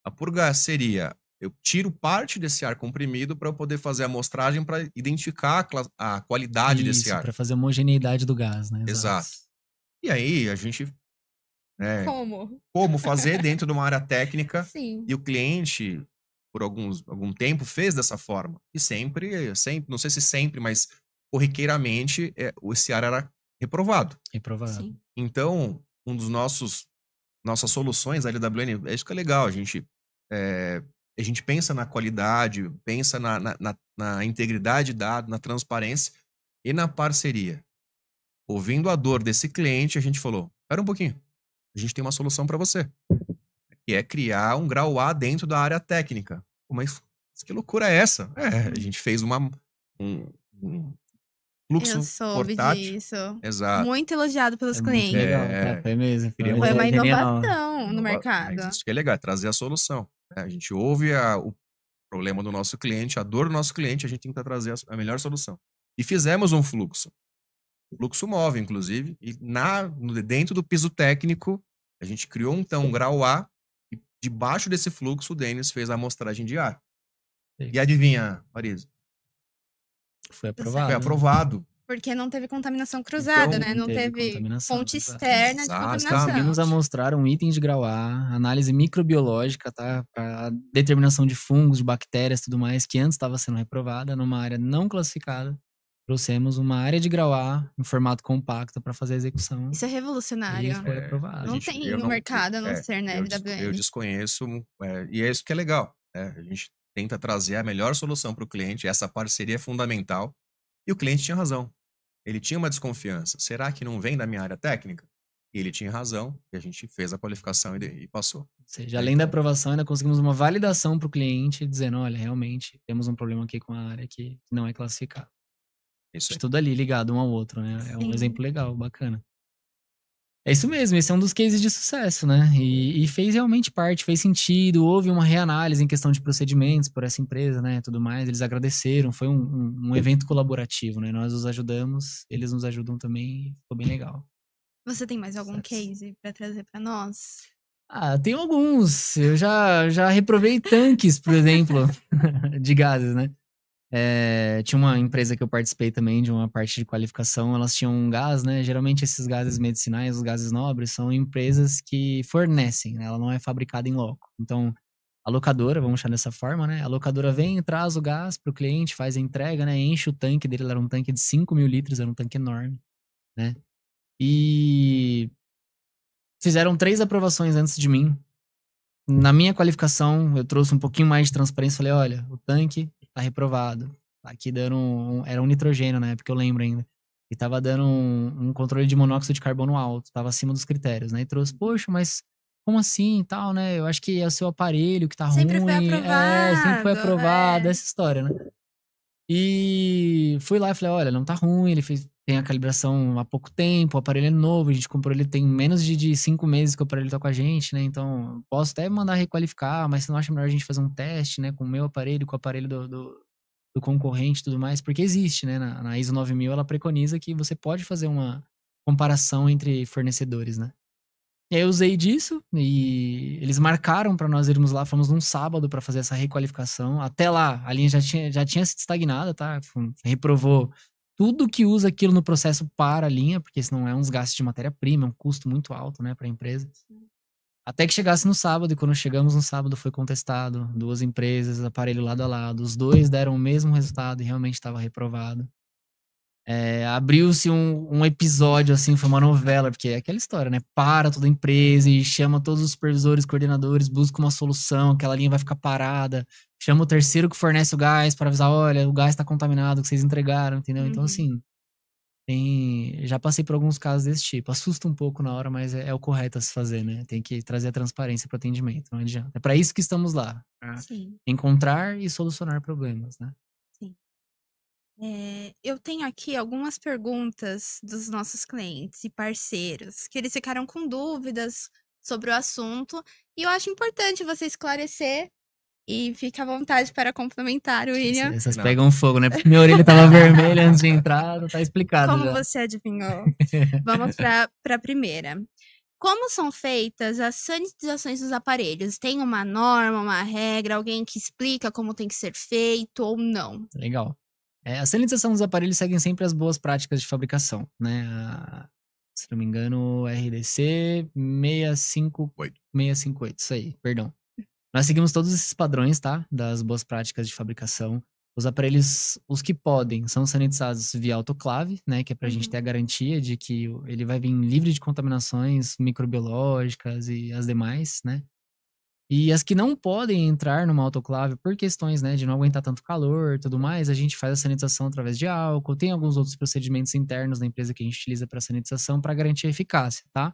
A purga seria, eu tiro parte desse ar comprimido para eu poder fazer a amostragem para identificar a qualidade desse Isso, ar. pra fazer a homogeneidade do gás, né? Exato. E aí a gente, como fazer dentro de uma área técnica, Sim. e o cliente, por algum tempo, fez dessa forma. E sempre, não sei se sempre, mas corriqueiramente, esse ar era reprovado. Reprovado. Sim. Então, nossas soluções, a LWN, é isso que é legal, a gente pensa na qualidade, pensa na integridade de dado, na transparência e na parceria. Ouvindo a dor desse cliente, a gente falou, espera um pouquinho, a gente tem uma solução para você, que é criar um grau A dentro da área técnica. Pô, mas que loucura é essa? A gente fez um fluxo Eu soube portátil. disso. Exato. Muito elogiado pelos Muito clientes. legal, tá? Foi mesmo. Queria Foi uma genial. inovação no mercado. Mas isso que é legal, é trazer a solução. Né? A gente ouve o problema do nosso cliente, a dor do nosso cliente, a gente tenta trazer a melhor solução. E fizemos um fluxo móvel, inclusive, e dentro do piso técnico, a gente criou então um grau A, e debaixo desse fluxo, o Denis fez a amostragem de ar. E adivinha, Marisa? Foi aprovado. Foi aprovado. Porque não teve contaminação cruzada, Então, né? Não teve contaminação, fonte exato. externa de Exatamente. contaminação. Conseguimos amostrar um item de grau A, análise microbiológica, tá? Para determinação de fungos, de bactérias e tudo mais, que antes estava sendo reprovada numa área não classificada. Trouxemos uma área de grau A em formato compacto para fazer a execução. Isso é revolucionário. E foi aprovado. Não tem no mercado, a não ser na Eu LWN. desconheço, e é isso que é legal. A gente tenta trazer a melhor solução para o cliente, essa parceria é fundamental. E o cliente tinha razão. Ele tinha uma desconfiança. Será que não vem da minha área técnica? e ele tinha razão, e a gente fez a qualificação e passou. Ou seja, É, além da então, aprovação, ainda conseguimos uma validação para o cliente, dizendo, olha, realmente temos um problema aqui com a área que não é classificada. é isso De aí. tudo ali ligado um ao outro, né? É um Sim. exemplo legal, bacana. É isso mesmo, esse é um dos cases de sucesso, né? E fez realmente parte, fez sentido, houve uma reanálise em questão de procedimentos por essa empresa, né? Tudo mais, eles agradeceram, foi um evento colaborativo, né? Nós os ajudamos, eles nos ajudam também, ficou bem legal. Você tem mais algum Sucesso. case pra trazer pra nós? Ah, tem alguns. Eu já reprovei tanques, por exemplo, de gases, né? Tinha uma empresa que eu participei também de uma parte de qualificação, elas tinham um gás, né? Geralmente esses gases medicinais, os gases nobres, são empresas que fornecem, né? Ela não é fabricada em loco. Então, a locadora, vamos chamar dessa forma, né? A locadora vem, traz o gás para o cliente, faz a entrega, né? Enche o tanque dele, era um tanque de 5.000 litros, era um tanque enorme, né? E fizeram 3 aprovações antes de mim. Na minha qualificação, eu trouxe um pouquinho mais de transparência. Falei, olha, o tanque tá reprovado. Tá aqui dando era um nitrogênio na época, eu lembro ainda. E tava dando um controle de monóxido de carbono alto. Tava acima dos critérios, né? E trouxe, poxa, mas como assim e tal, né? Eu acho que é o seu aparelho que tá Sempre foi ruim. Sempre foi aprovado. aprovado. Essa história, né? E fui lá e falei, olha, não tá ruim, tem a calibração há pouco tempo, o aparelho é novo, a gente comprou ele tem menos de 5 meses que o aparelho tá com a gente, né? Então, posso até mandar requalificar, mas você não acha melhor a gente fazer um teste, né? Com o meu aparelho, com o aparelho do concorrente e tudo mais? Porque existe, né? Na ISO 9000, ela preconiza que você pode fazer uma comparação entre fornecedores, né? E aí eu usei disso e eles marcaram pra nós irmos lá, fomos num sábado pra fazer essa requalificação. Até lá, a linha já tinha sido estagnada, tá? Reprovou tudo que usa aquilo no processo para a linha, porque senão é uns gastos de matéria-prima, é um custo muito alto, né, pra empresa. Até que chegasse no sábado, e quando chegamos no sábado foi contestado, 2 empresas, aparelho lado a lado, os 2 deram o mesmo resultado e realmente estava reprovado. Abriu-se um episódio, assim, foi uma novela, porque é aquela história, né? Para toda a empresa e chama todos os supervisores, coordenadores, busca uma solução, aquela linha vai ficar parada, chama o terceiro que fornece o gás para avisar, olha, o gás tá contaminado, que vocês entregaram, entendeu? Então, assim, já passei por alguns casos desse tipo. Assusta um pouco na hora, mas é o correto a se fazer, né? Tem que trazer a transparência para o atendimento, não adianta. É para isso que estamos lá, pra Sim, encontrar e solucionar problemas, né? sim. Eu tenho aqui algumas perguntas dos nossos clientes e parceiros, que eles ficaram com dúvidas sobre o assunto, e eu acho importante você esclarecer, e fica à vontade para complementar, William. Essas Não. pegam fogo, né? Porque minha orelha tava vermelha antes de entrar, tá explicado Como já. você adivinhou? Vamos para a primeira. Como são feitas as sanitizações dos aparelhos? Tem uma norma, uma regra, alguém que explica como tem que ser feito ou não? Legal. A sanitização dos aparelhos seguem sempre as boas práticas de fabricação, né? Se não me engano, RDC 658, isso aí, perdão. Nós seguimos todos esses padrões, tá? Das boas práticas de fabricação. Os aparelhos, os que podem, são sanitizados via autoclave, né? Que é pra gente ter a garantia de que ele vai vir livre de contaminações microbiológicas e as demais, né? E as que não podem entrar numa autoclave por questões, né, de não aguentar tanto calor e tudo mais, a gente faz a sanitização através de álcool. Tem alguns outros procedimentos internos da empresa que a gente utiliza para sanitização para garantir a eficácia, tá?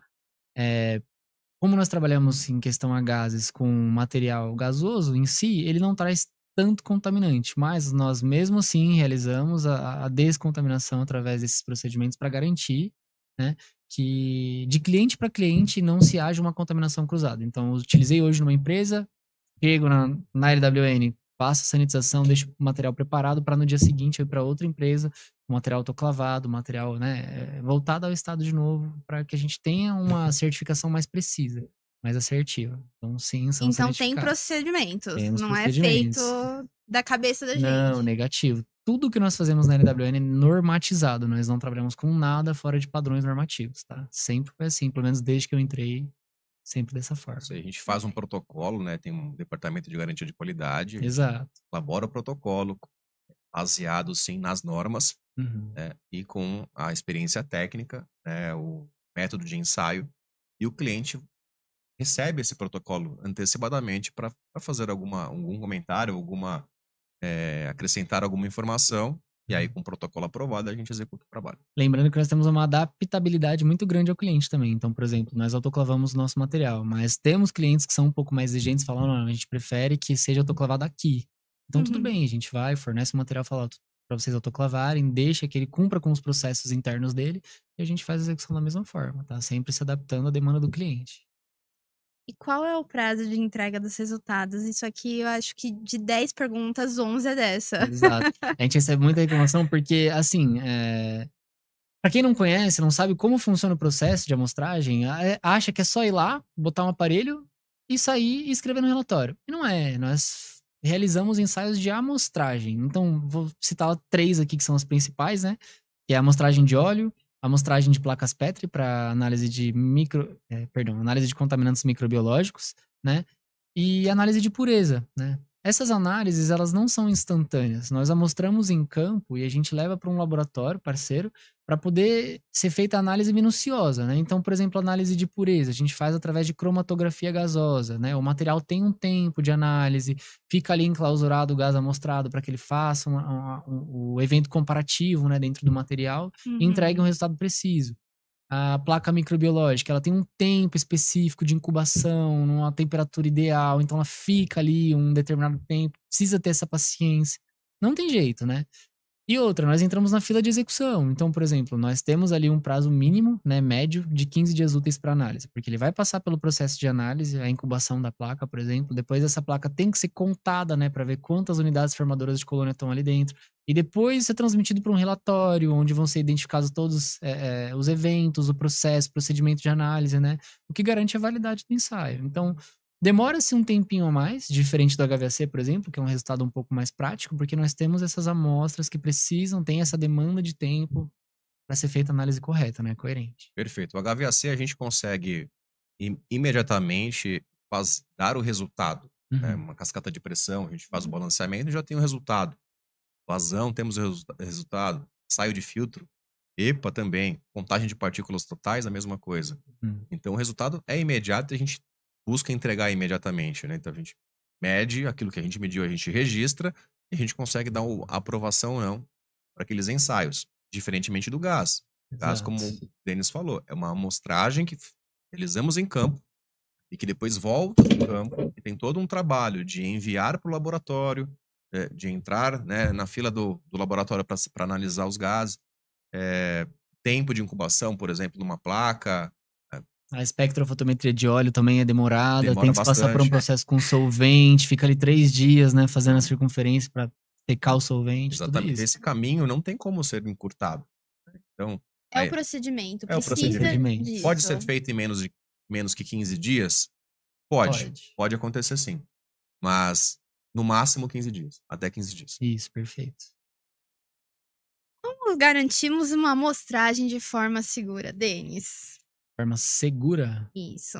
Como nós trabalhamos em questão a gases com material gasoso em si, ele não traz tanto contaminante, mas nós mesmo assim realizamos a descontaminação através desses procedimentos para garantir, né, que de cliente para cliente não se haja uma contaminação cruzada. Então, eu utilizei hoje numa empresa, chego na LWN, faço a sanitização, deixo o material preparado para no dia seguinte eu ir para outra empresa, o material autoclavado, material, né, voltado ao estado de novo, para que a gente tenha uma certificação mais precisa, mais assertiva. Então, sim, são Então tem certificados. procedimentos, Temos não é feito procedimentos. da cabeça da Não, gente. negativo. Tudo que nós fazemos na LWN é normatizado. Nós não trabalhamos com nada fora de padrões normativos, tá? Sempre foi assim, pelo menos desde que eu entrei, sempre dessa forma. Isso aí, a gente faz um protocolo, né? Tem um departamento de garantia de qualidade, a gente Exato. elabora o protocolo baseado, sim, nas normas, Uhum. né? E com a experiência técnica, né? O método de ensaio. E o cliente recebe esse protocolo antecipadamente para fazer algum comentário, acrescentar alguma informação. E aí, com o protocolo aprovado, a gente executa o trabalho. Lembrando que nós temos uma adaptabilidade muito grande ao cliente também. Então, por exemplo, nós autoclavamos o nosso material, mas temos clientes que são um pouco mais exigentes, falam, não, a gente prefere que seja autoclavado aqui. Então, tudo bem, a gente vai, fornece o material, fala para vocês autoclavarem, deixa que ele cumpra com os processos internos dele e a gente faz a execução da mesma forma, tá? Sempre se adaptando à demanda do cliente. E qual é o prazo de entrega dos resultados? Isso aqui eu acho que de 10 perguntas, 11 é dessa. Exato. A gente recebe muita reclamação porque, assim, pra quem não conhece, não sabe como funciona o processo de amostragem, acha que é só ir lá, botar um aparelho e sair e escrever no relatório. E não é. Nós realizamos ensaios de amostragem. Então, vou citar 3 aqui que são as principais, né? Que é a amostragem de óleo, a amostragem de placas Petri para análise de análise de contaminantes microbiológicos, né? E análise de pureza, né? Essas análises, elas não são instantâneas. Nós amostramos em campo e a gente leva para um laboratório parceiro para poder ser feita a análise minuciosa, né? Então, por exemplo, análise de pureza, a gente faz através de cromatografia gasosa, né? O material tem um tempo de análise, fica ali enclausurado o gás amostrado para que ele faça o evento comparativo, né, dentro do material e entregue um resultado preciso. A placa microbiológica, ela tem um tempo específico de incubação, numa temperatura ideal, então ela fica ali um determinado tempo, precisa ter essa paciência. Não tem jeito, né? E outra, nós entramos na fila de execução. Então, por exemplo, nós temos ali um prazo mínimo, né, médio, de 15 dias úteis para análise, porque ele vai passar pelo processo de análise, a incubação da placa, por exemplo. Depois essa placa tem que ser contada, né, para ver quantas unidades formadoras de colônia estão ali dentro. E depois ser transmitido para um relatório, onde vão ser identificados todos os eventos, o processo, procedimento de análise, né, o que garante a validade do ensaio. Então, demora-se um tempinho a mais, diferente do HVAC, por exemplo, que é um resultado um pouco mais prático, porque nós temos essas amostras que tem essa demanda de tempo para ser feita a análise correta, né? Coerente. Perfeito. O HVAC a gente consegue imediatamente dar o resultado. Né? Uma cascata de pressão, a gente faz o balanceamento e já tem o resultado. Vazão, temos o resultado. Saio de filtro, EPA também. Contagem de partículas totais, a mesma coisa. Então o resultado é imediato e a gente busca entregar imediatamente, né? Então a gente mede aquilo que a gente mediu, a gente registra e a gente consegue dar a aprovação ou não para aqueles ensaios, diferentemente do gás. Gás, como o Denis falou, é uma amostragem que realizamos em campo e que depois volta para o campo e tem todo um trabalho de enviar para o laboratório, de entrar, né, na fila do laboratório para analisar os gases, tempo de incubação, por exemplo, numa placa. A espectrofotometria de óleo também é demorada, Demora tem que passar por um processo com solvente, fica ali 3 dias, né, fazendo a circunferência para secar o solvente. Exatamente. Tudo isso. Esse caminho não tem como ser encurtado. Então, É o procedimento. É o Precisa procedimento. disso. Pode ser feito em menos que 15 dias? Pode acontecer sim. Mas, no máximo 15 dias. Até 15 dias. Isso, perfeito. Como garantimos uma amostragem de forma segura, Denis? Forma segura? Isso.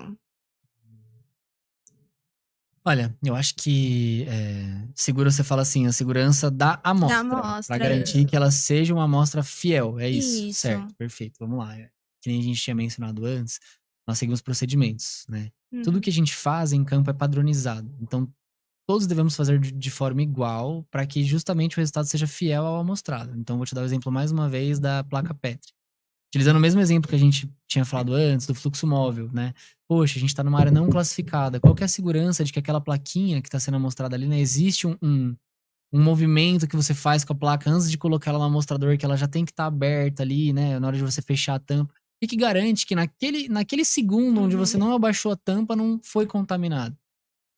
Olha, eu acho que segura, você fala assim, a segurança da amostra. Para garantir que ela seja uma amostra fiel. É isso. Certo, perfeito. Vamos lá. Que nem a gente tinha mencionado antes, nós seguimos procedimentos, né? Tudo que a gente faz em campo é padronizado. Então, todos devemos fazer de forma igual para que justamente o resultado seja fiel ao amostrado. Então, vou te dar o exemplo mais uma vez da placa Petri. Utilizando o mesmo exemplo que a gente tinha falado antes, do fluxo móvel, né? Poxa, a gente está numa área não classificada. Qual que é a segurança de que aquela plaquinha que está sendo amostrada ali, né? Existe um movimento que você faz com a placa antes de colocar ela no amostrador, que ela já tem que estar aberta ali, né? Na hora de você fechar a tampa. O que garante que naquele segundo onde você não abaixou a tampa, não foi contaminado?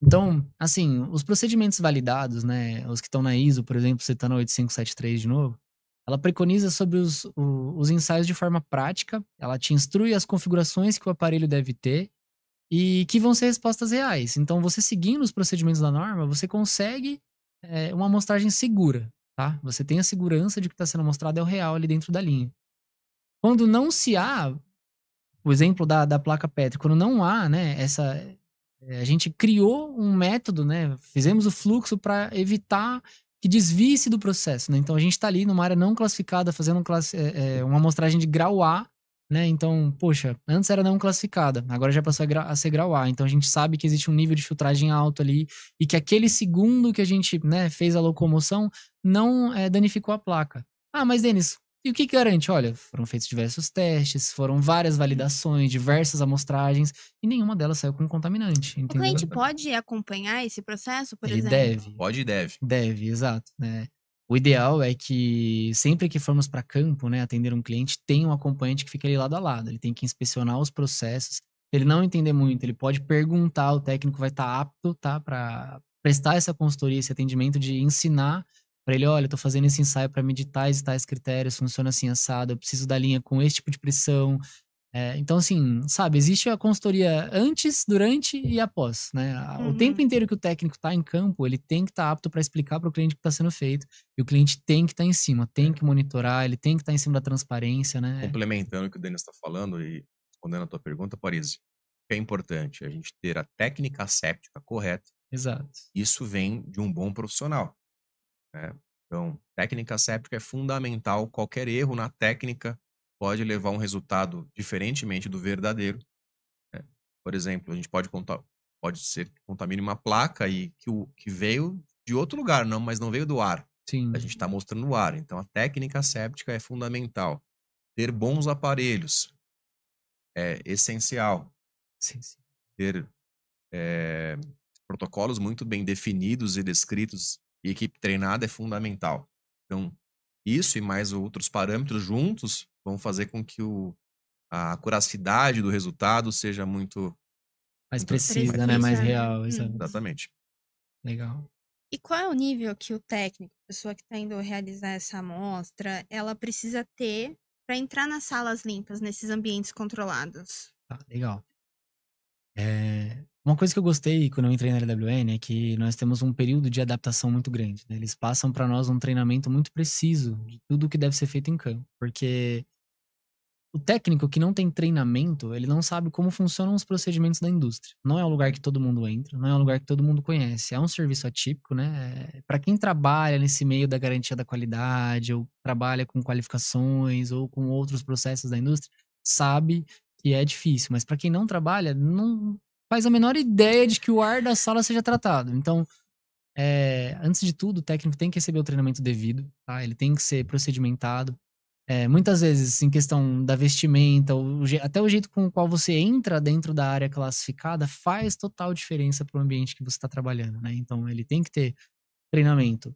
Então, assim, os procedimentos validados, né? Os que estão na ISO, por exemplo, citando a 8573 de novo, ela preconiza sobre os ensaios de forma prática, ela te instrui as configurações que o aparelho deve ter e que vão ser respostas reais. Então, você seguindo os procedimentos da norma, você consegue uma amostragem segura, tá? Você tem a segurança de que está sendo amostrado é o real ali dentro da linha. Quando não se há, o exemplo da placa Petri, quando não há, né, a gente criou um método, né, fizemos o fluxo para evitar que desvie-se do processo, né? Então a gente está ali numa área não classificada, fazendo uma amostragem de grau A, né? Então, poxa, antes era não classificada, agora já passou a ser grau A. Então a gente sabe que existe um nível de filtragem alto ali e que aquele segundo que a gente, né, fez a locomoção não danificou a placa. Ah, mas Denis, e o que garante? Olha, foram feitos diversos testes, foram várias validações, diversas amostragens, e nenhuma delas saiu com contaminante, O cliente entendeu? pode acompanhar esse processo, por Ele exemplo? Pode e deve. deve, exato, né. O ideal é que sempre que formos para campo, né, atender um cliente, tenha um acompanhante que fique ali lado a lado, ele tem que inspecionar os processos. Se ele não entender muito, ele pode perguntar, o técnico vai estar apto, tá, para prestar essa consultoria, esse atendimento de ensinar para ele: "Olha, eu tô fazendo esse ensaio para medir tais e tais critérios, funciona assim assado, eu preciso da linha com esse tipo de pressão". Então assim, sabe, existe a consultoria antes, durante e após, né. O tempo Uhum. inteiro que o técnico tá em campo, ele tem que estar apto para explicar para o cliente o que tá sendo feito, e o cliente tem que estar em cima, tem que monitorar, ele tem que estar em cima da transparência, né. Complementando o que o Denis está falando e respondendo a tua pergunta, Paris, é importante a gente ter a técnica asséptica correta. Exato. Isso vem de um bom profissional, né? Então, técnica asséptica é fundamental. Qualquer erro na técnica pode levar a um resultado diferentemente do verdadeiro, né? Por exemplo, a gente pode ser que contamine uma placa e que veio de outro lugar, não, mas não veio do ar. A Sim, gente está mostrando o ar. Então, a técnica asséptica é fundamental. Ter bons aparelhos é essencial. sim, sim. Ter eh, protocolos muito bem definidos e descritos e equipe treinada é fundamental. Então, isso e mais outros parâmetros juntos vão fazer com que a curacidade do resultado seja muito, Mais muito mais precisa, né, mais Precisa, né? real, exato. exatamente. Legal. E qual é o nível que o técnico, a pessoa que está indo realizar essa amostra, ela precisa ter para entrar nas salas limpas, nesses ambientes controlados? Tá, legal. Uma coisa que eu gostei quando eu entrei na LWN é que nós temos um período de adaptação muito grande, né, eles passam para nós um treinamento muito preciso de tudo o que deve ser feito em campo, porque o técnico que não tem treinamento, ele não sabe como funcionam os procedimentos da indústria. Não é um lugar que todo mundo entra, não é um lugar que todo mundo conhece. É um serviço atípico, né? Para quem trabalha nesse meio da garantia da qualidade, ou trabalha com qualificações, ou com outros processos da indústria, sabe que é difícil. Mas para quem não trabalha, não faz a menor ideia de que o ar da sala seja tratado. Então, antes de tudo, o técnico tem que receber o treinamento devido, tá? Ele tem que ser procedimentado. Muitas vezes, em questão da vestimenta, até o jeito com o qual você entra dentro da área classificada faz total diferença para o ambiente que você está trabalhando, né? Então, ele tem que ter treinamento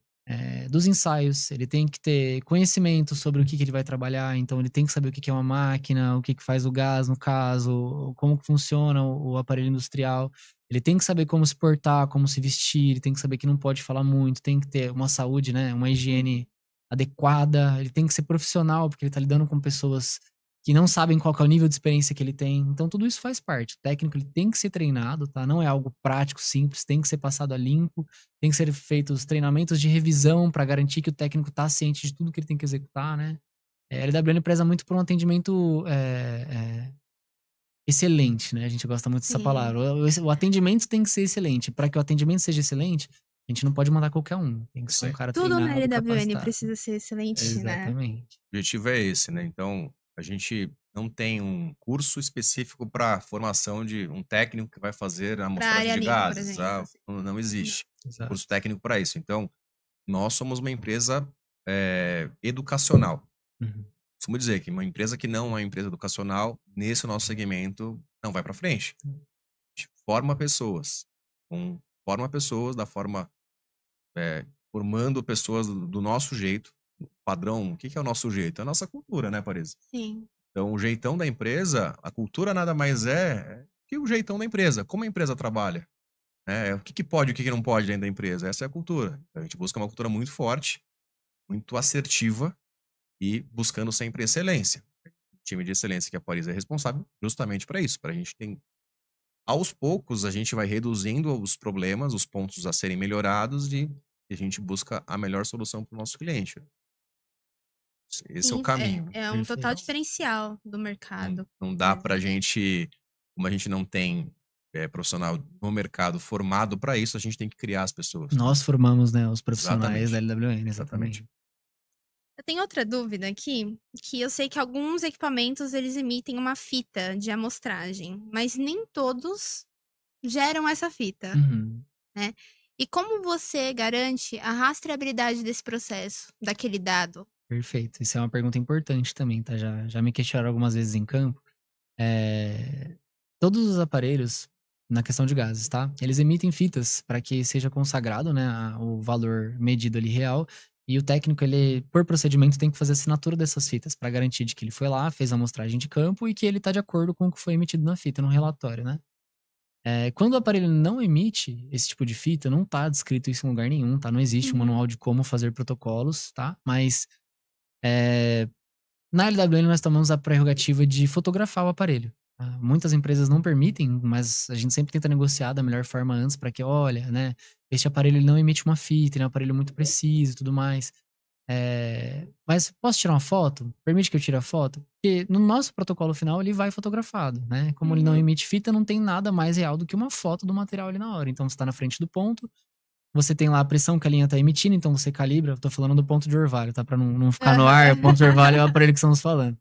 dos ensaios, ele tem que ter conhecimento sobre o que ele vai trabalhar, então ele tem que saber o que é uma máquina, o que faz o gás, no caso, como que funciona o aparelho industrial. Ele tem que saber como se portar, como se vestir, ele tem que saber que não pode falar muito, tem que ter uma saúde, né? Uma higiene adequada, ele tem que ser profissional, porque ele tá lidando com pessoas que não sabem qual que é o nível de experiência que ele tem. Então tudo isso faz parte. O técnico ele tem que ser treinado, tá? Não é algo prático, simples, tem que ser passado a limpo, tem que ser feitos treinamentos de revisão para garantir que o técnico tá ciente de tudo que ele tem que executar, né? A LWN preza muito por um atendimento excelente, né? A gente gosta muito dessa Sim. palavra. O atendimento tem que ser excelente. Para que o atendimento seja excelente, a gente não pode mandar qualquer um. Tem que Isso ser um aí. cara Tudo na treinado, LWN capacitado. precisa ser excelente, né? Exatamente. O objetivo é esse, né? Então, a gente não tem um curso específico para formação de um técnico que vai fazer a Pra amostragem área de limpa, por gases. exemplo, assim. Não Não. existe Exato. curso técnico para isso. Então, nós somos uma empresa educacional. Uhum. Costumo dizer que uma empresa que não é uma empresa educacional, nesse nosso segmento, não vai para frente. A gente forma pessoas, forma pessoas da forma, formando pessoas do nosso jeito, padrão. O que que é o nosso jeito? É a nossa cultura, né, Paris? Sim. Então, o jeitão da empresa, a cultura nada mais é que o jeitão da empresa, como a empresa trabalha, né? O que que pode e o que que não pode dentro da empresa. Essa é a cultura. A gente busca uma cultura muito forte, muito assertiva e buscando sempre excelência. O time de excelência que a Paris é responsável justamente para isso, para a gente ter aos poucos a gente vai reduzindo os problemas, os pontos a serem melhorados e a gente busca a melhor solução para o nosso cliente. Esse é o Sim, caminho. é um total Perfeito. diferencial do Não, mercado, não por dá pra exemplo. gente, como a gente não tem profissional no mercado formado para isso, a gente tem que criar as pessoas. Nós formamos, né, os profissionais da Exatamente, LWN, exatamente. exatamente. Eu tenho outra dúvida aqui, que eu sei que alguns equipamentos eles emitem uma fita de amostragem, mas nem todos geram essa fita, Uhum. né? E como você garante a rastreabilidade desse processo, daquele dado? Perfeito. Isso é uma pergunta importante também, tá? Já me questionaram algumas vezes em campo. Todos os aparelhos, na questão de gases, tá? Eles emitem fitas para que seja consagrado, né, o valor medido ali real. E o técnico, ele, por procedimento, tem que fazer a assinatura dessas fitas para garantir de que ele foi lá, fez a amostragem de campo e que ele tá de acordo com o que foi emitido na fita, no relatório, né? Quando o aparelho não emite esse tipo de fita, não tá descrito isso em lugar nenhum, tá? Não existe um manual de como fazer protocolos, tá? Mas na LWN nós tomamos a prerrogativa de fotografar o aparelho. Tá? Muitas empresas não permitem, mas a gente sempre tenta negociar da melhor forma antes para que, olha, né, este aparelho ele não emite uma fita, ele é um aparelho muito preciso e tudo mais. Mas posso tirar uma foto? Permite que eu tire a foto? Porque no nosso protocolo final ele vai fotografado, né? Como ele não emite fita, não tem nada mais real do que uma foto do material ali na hora. Então você tá na frente do ponto, você tem lá a pressão que a linha tá emitindo, então você calibra. Eu tô falando do ponto de orvalho, tá? Pra não ficar no ar, o ponto de orvalho é o aparelho que estamos falando.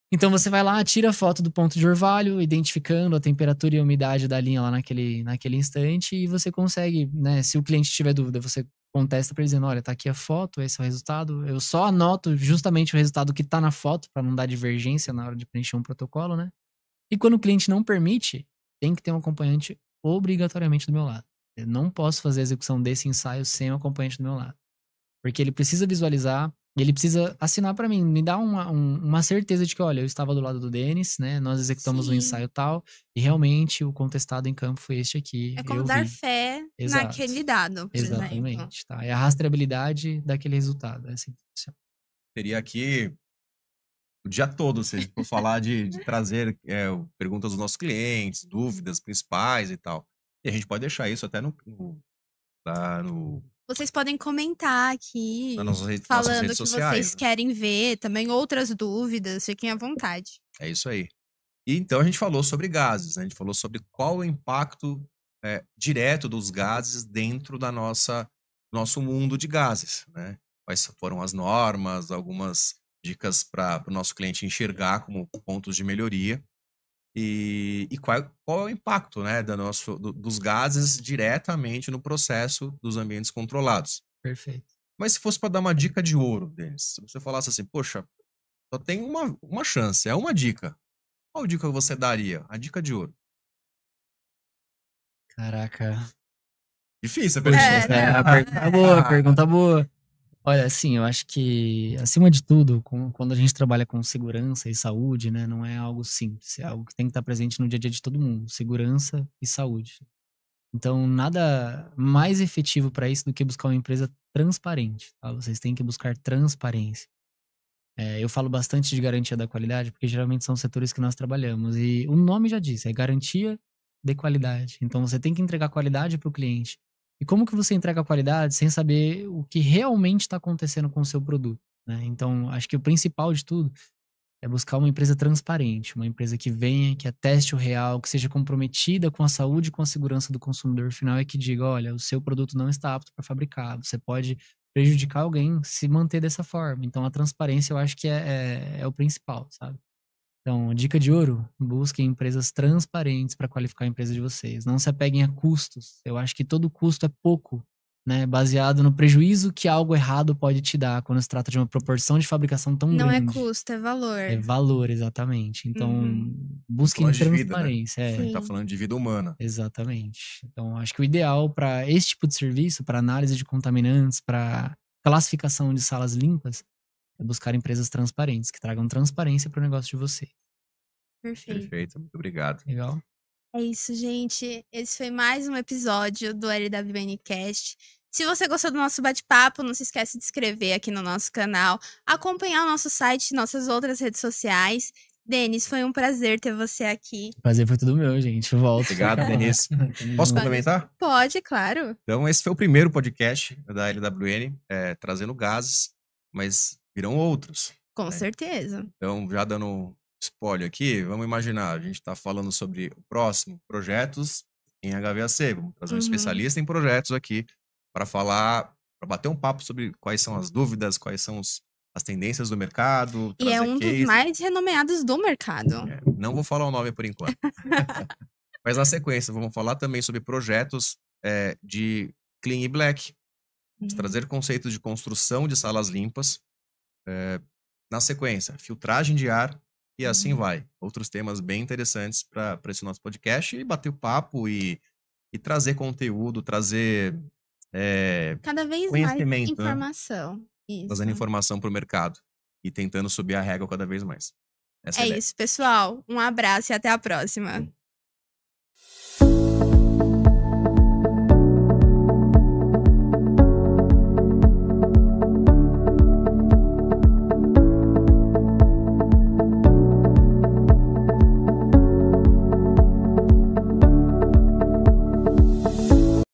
Então você vai lá, tira a foto do ponto de orvalho, identificando a temperatura e a umidade da linha lá naquele instante, e você consegue, né? Se o cliente tiver dúvida, você contesta para ele dizendo, olha, tá aqui a foto, esse é o resultado. Eu só anoto justamente o resultado que tá na foto, para não dar divergência na hora de preencher um protocolo, né? E quando o cliente não permite, tem que ter um acompanhante obrigatoriamente do meu lado. Eu não posso fazer a execução desse ensaio sem um acompanhante do meu lado. Porque ele precisa visualizar, ele precisa assinar para mim, me dar uma certeza de que, olha, eu estava do lado do Denis, né? Nós executamos um ensaio tal, e realmente o contestado em campo foi este aqui. É como eu dar vi. fé Exato. naquele dado, por exemplo. Exatamente, tá? É a rastreabilidade daquele resultado. É assim que funciona. Teria aqui o dia todo, se a gente for falar de trazer perguntas dos nossos clientes, dúvidas principais e tal. E a gente pode deixar isso até lá Vocês podem comentar aqui, nas nossas redes falando que sociais, vocês né? querem ver, também outras dúvidas, fiquem à vontade. É isso aí. E então a gente falou sobre gases, né? A gente falou sobre qual o impacto direto dos gases dentro da nosso mundo de gases, né? Quais foram as normas, algumas dicas para o nosso cliente enxergar como pontos de melhoria e qual é o impacto, né, dos gases diretamente no processo dos ambientes controlados. Perfeito. Mas se fosse para dar uma dica de ouro, Denis, se você falasse assim, poxa, só tem uma chance, é uma dica. Qual dica você daria? A dica de ouro. Caraca. Difícil a Puxa, pergunta. a pergunta boa, pergunta boa. Olha, assim, eu acho que, acima de tudo, quando a gente trabalha com segurança e saúde, né, não é algo simples, é algo que tem que estar presente no dia a dia de todo mundo, segurança e saúde. Então, nada mais efetivo para isso do que buscar uma empresa transparente, tá? Vocês têm que buscar transparência. Eu falo bastante de garantia da qualidade, porque geralmente são setores que nós trabalhamos, e o nome já diz, é garantia de qualidade. Então, você tem que entregar qualidade para o cliente. E como que você entrega a qualidade sem saber o que realmente está acontecendo com o seu produto, né? Então, acho que o principal de tudo é buscar uma empresa transparente, uma empresa que venha, que ateste o real, que seja comprometida com a saúde e com a segurança do consumidor final e que diga, olha, o seu produto não está apto para fabricar, você pode prejudicar alguém se manter dessa forma. Então, a transparência eu acho que é o principal, sabe? Então, dica de ouro, busquem empresas transparentes para qualificar a empresa de vocês. Não se apeguem a custos. Eu acho que todo custo é pouco, né? Baseado no prejuízo que algo errado pode te dar quando se trata de uma proporção de fabricação tão Não é grande. custo, é valor. É valor, exatamente. Então, busquem Falando de vida, né? transparência. A gente tá falando de vida humana. Exatamente. Então, acho que o ideal para esse tipo de serviço, para análise de contaminantes, para classificação de salas limpas, é buscar empresas transparentes, que tragam transparência para o negócio de você. Perfeito, muito obrigado. Legal? É isso, gente. Esse foi mais um episódio do LWNcast. Se você gostou do nosso bate-papo, não se esqueça de se inscrever aqui no nosso canal, acompanhar o nosso site e nossas outras redes sociais. Denis, foi um prazer ter você aqui. O prazer foi tudo meu, gente. Volto. Obrigado, Denis. Posso complementar? Pode, claro. Então, esse foi o primeiro podcast da LWN, trazendo gases, mas virão outros. Com certeza. Então, já dando spoiler aqui, vamos imaginar, a gente está falando sobre o próximo, projetos em HVAC. Vamos trazer um especialista em projetos aqui para falar, para bater um papo sobre quais são as dúvidas, quais são as tendências do mercado. E é um dos mais renomeados do mercado. Não vou falar o nome por enquanto. Mas na sequência, vamos falar também sobre projetos de Clean e Black. Vamos trazer conceitos de construção de salas limpas. Na sequência, filtragem de ar e assim vai. Outros temas bem interessantes para esse nosso podcast e bater o papo e trazer conteúdo, trazer Cada vez mais conhecimento, né? informação. Isso. Trazendo informação para o mercado e tentando subir a régua cada vez mais. Essa é a É ideia. isso, pessoal. Um abraço e até a próxima.